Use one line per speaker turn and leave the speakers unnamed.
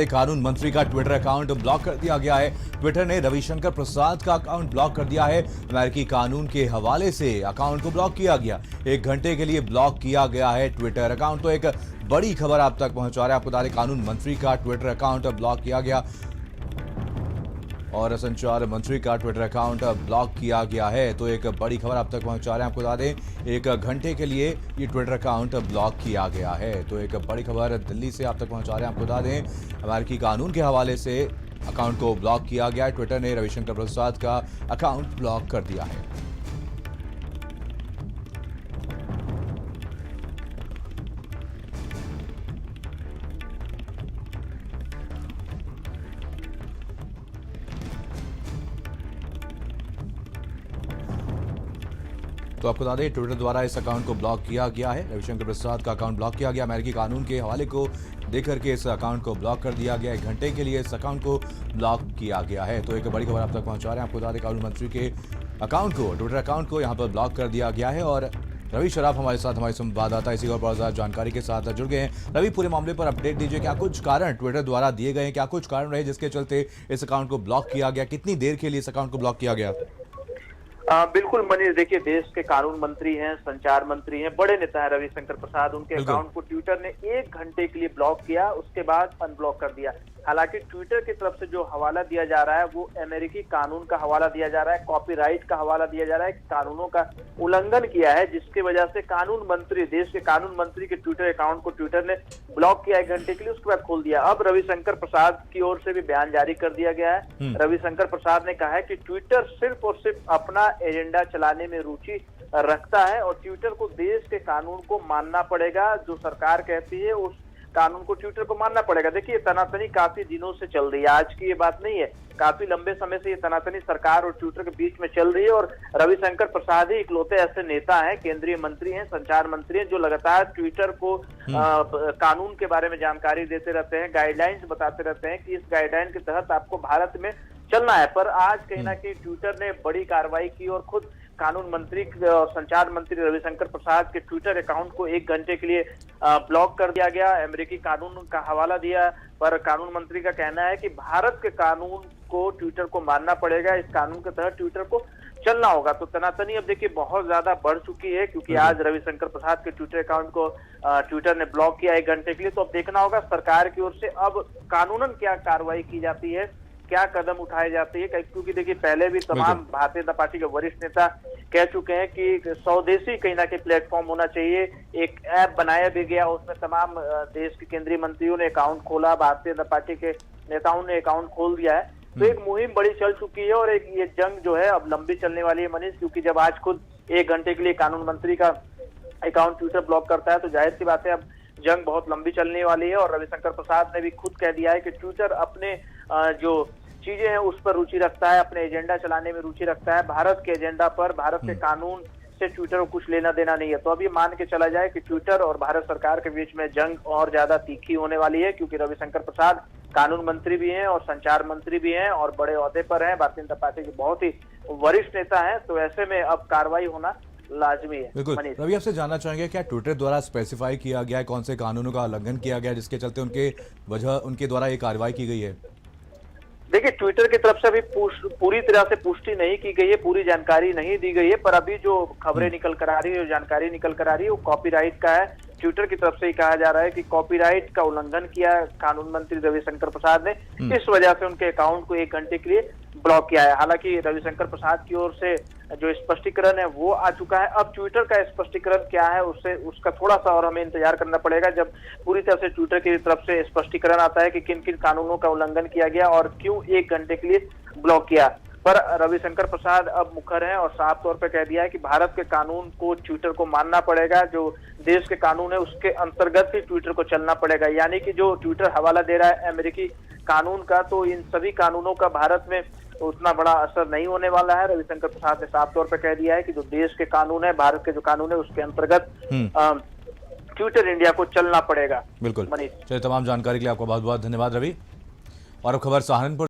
कानून मंत्री का ट्विटर अकाउंट ब्लॉक कर दिया गया है। ट्विटर ने रविशंकर प्रसाद का अकाउंट ब्लॉक कर दिया है। अमेरिकी कानून के हवाले से अकाउंट को ब्लॉक किया गया। 1 घंटे के लिए ब्लॉक किया गया है ट्विटर अकाउंट। तो एक बड़ी खबर आप तक पहुंचा रहे हैं। आपको बता दें, कानून मंत्री का ट्विटर अकाउंट ब्लॉक किया गया और संचार मंत्री का ट्विटर अकाउंट ब्लॉक किया गया है। तो एक बड़ी खबर आप तक पहुंचा रहे हैं। आपको बता दें, 1 घंटे के लिए ये ट्विटर अकाउंट ब्लॉक किया गया है। तो एक बड़ी खबर दिल्ली से आप तक पहुंचा रहे हैं। आपको बता दें, अमेरिकी कानून के हवाले से अकाउंट को ब्लॉक किया गया है। ट्विटर ने रविशंकर प्रसाद का अकाउंट ब्लॉक कर दिया है। तो आपको बता दें, ट्विटर द्वारा इस अकाउंट को ब्लॉक किया गया है। रविशंकर प्रसाद का अकाउंट ब्लॉक किया गया। अमेरिकी कानून के हवाले को देकर के इस अकाउंट को ब्लॉक कर दिया गया। 1 घंटे के लिए इस अकाउंट को ब्लॉक किया गया है। तो एक बड़ी खबर आप तक पहुंचा रहे हैं। आपको बता दें, कानून मंत्री के अकाउंट को, ट्विटर अकाउंट को यहां पर ब्लॉक कर दिया गया है। और रवि शराफ हमारे साथ, हमारे संवाददाता इसी और बहुत जानकारी के साथ जुड़ गए हैं। रवि, पूरे मामले पर अपडेट दीजिए। क्या कुछ कारण ट्विटर द्वारा दिए गए हैं? क्या कुछ कारण रहे जिसके चलते इस अकाउंट को ब्लॉक किया गया? कितनी देर के लिए इस अकाउंट को ब्लॉक किया गया?
बिल्कुल मनीष, देखिए, देश के कानून मंत्री हैं, संचार मंत्री हैं, बड़े नेता हैं रविशंकर प्रसाद। उनके अकाउंट को ट्विटर ने 1 घंटे के लिए ब्लॉक किया, उसके बाद अनब्लॉक कर दिया। हालांकि ट्विटर की तरफ से जो हवाला दिया जा रहा है वो अमेरिकी कानून का हवाला दिया जा रहा है, कॉपीराइट का हवाला दिया जा रहा है। कानूनों का उल्लंघन किया है, जिसकी वजह से कानून मंत्री, देश के कानून मंत्री के ट्विटर अकाउंट को ट्विटर ने ब्लॉक किया 1 घंटे के लिए, उसके बाद खोल दिया। अब रविशंकर प्रसाद की ओर से भी बयान जारी कर दिया गया है। रविशंकर प्रसाद ने कहा है कि ट्विटर सिर्फ और सिर्फ अपना एजेंडा चलाने में रुचि रखता है और ट्विटर को देश के कानून को मानना पड़ेगा। जो सरकार कहती है उस कानून को ट्विटर को मानना पड़ेगा। देखिए, तनातनी काफी दिनों से चल रही है, आज की ये बात नहीं है। काफी लंबे समय से ये तनातनी सरकार और ट्विटर के बीच में चल रही है और रविशंकर प्रसाद ही इकलौते ऐसे नेता हैं, केंद्रीय मंत्री हैं, संचार मंत्री हैं, जो लगातार ट्विटर को कानून के बारे में जानकारी देते रहते हैं, गाइडलाइंस बताते रहते हैं कि इस गाइडलाइन के तहत आपको भारत में चलना है। पर आज कहीं ना कहीं ट्विटर ने बड़ी कार्रवाई की और खुद कानून मंत्री और संचार मंत्री रविशंकर प्रसाद के ट्विटर अकाउंट को 1 घंटे के लिए ब्लॉक कर दिया गया। अमेरिकी कानून का हवाला दिया, पर कानून मंत्री का कहना है कि भारत के कानून को ट्विटर को मानना पड़ेगा, इस कानून के तहत ट्विटर को चलना होगा। तो तनातनी अब देखिए बहुत ज्यादा बढ़ चुकी है, क्योंकि आज रविशंकर प्रसाद के ट्विटर अकाउंट को ट्विटर ने ब्लॉक किया 1 घंटे के लिए। तो अब देखना होगा सरकार की ओर से अब कानूनन क्या कार्रवाई की जाती है, क्या कदम उठाए जाते हैं। क्योंकि देखिए, पहले भी तमाम भारतीय जनता पार्टी के वरिष्ठ नेता कह चुके हैं कि स्वदेशी कहीं ना कहीं प्लेटफॉर्म होना चाहिए। एक ऐप बनाया भी गया, उसमें तमाम देश के केंद्रीय मंत्रियों ने अकाउंट खोला, भारतीय जनता पार्टी के नेताओं ने अकाउंट खोल दिया है। तो एक मुहिम बड़ी चल चुकी है और एक ये जंग जो है अब लंबी चलने वाली है मनीष, क्योंकि जब आज खुद 1 घंटे के लिए कानून मंत्री का अकाउंट ट्विटर ब्लॉक करता है तो जाहिर सी बात है अब जंग बहुत लंबी चलने वाली है। और रविशंकर प्रसाद ने भी खुद कह दिया है कि ट्विटर अपने जो चीजें हैं उस पर रुचि रखता है, अपने एजेंडा चलाने में रुचि रखता है। भारत के एजेंडा पर, भारत के कानून से ट्विटर को कुछ लेना देना नहीं है। तो अब ये मान के चला जाए कि ट्विटर और भारत सरकार के बीच में जंग और ज्यादा तीखी होने वाली है, क्योंकि रविशंकर प्रसाद कानून मंत्री भी हैं और संचार मंत्री भी हैं और बड़े ओहदे पर हैं, भारतीय जनता पार्टी के बहुत ही वरिष्ठ नेता हैं। तो ऐसे में अब कार्रवाई होना लाजमी है।
बिल्कुल रवि, आपसे जानना चाहेंगे, क्या ट्विटर द्वारा स्पेसिफाई किया गया है कौन से कानूनों का उल्लंघन किया गया जिसके चलते उनके द्वारा ये कार्रवाई की गई है?
देखिए, ट्विटर की तरफ से अभी पूरी तरह से पुष्टि नहीं की गई है, पूरी जानकारी नहीं दी गई है। पर अभी जो खबरें निकल कर आ रही है, जो जानकारी निकल कर आ रही है, वो कॉपीराइट का है। ट्विटर की तरफ से ही कहा जा रहा है कि कॉपीराइट का उल्लंघन किया कानून मंत्री रविशंकर प्रसाद ने, इस वजह से उनके अकाउंट को 1 घंटे के लिए ब्लॉक किया है। हालांकि रविशंकर प्रसाद की ओर से जो स्पष्टीकरण है वो आ चुका है। अब ट्विटर का स्पष्टीकरण क्या है उसका थोड़ा सा और हमें इंतजार करना पड़ेगा, जब पूरी तरह से ट्विटर की तरफ से स्पष्टीकरण आता है कि किन किन कानूनों का उल्लंघन किया गया और क्यों 1 घंटे के लिए ब्लॉक किया। पर रविशंकर प्रसाद अब मुखर हैं और साफ तौर पर कह दिया है कि भारत के कानून को ट्विटर को मानना पड़ेगा, जो देश के कानून है उसके अंतर्गत ही ट्विटर को चलना पड़ेगा। यानी कि जो ट्विटर हवाला दे रहा है अमेरिकी कानून का, तो इन सभी कानूनों का भारत में उतना बड़ा असर नहीं होने वाला है। रविशंकर प्रसाद ने साफ तौर पर कह दिया है कि जो देश के कानून है, भारत के जो कानून है उसके अंतर्गत ट्विटर इंडिया को चलना पड़ेगा।
बिल्कुल, चलिए, तमाम जानकारी के लिए आपका बहुत बहुत धन्यवाद रवि। और अब खबर सहारनपुर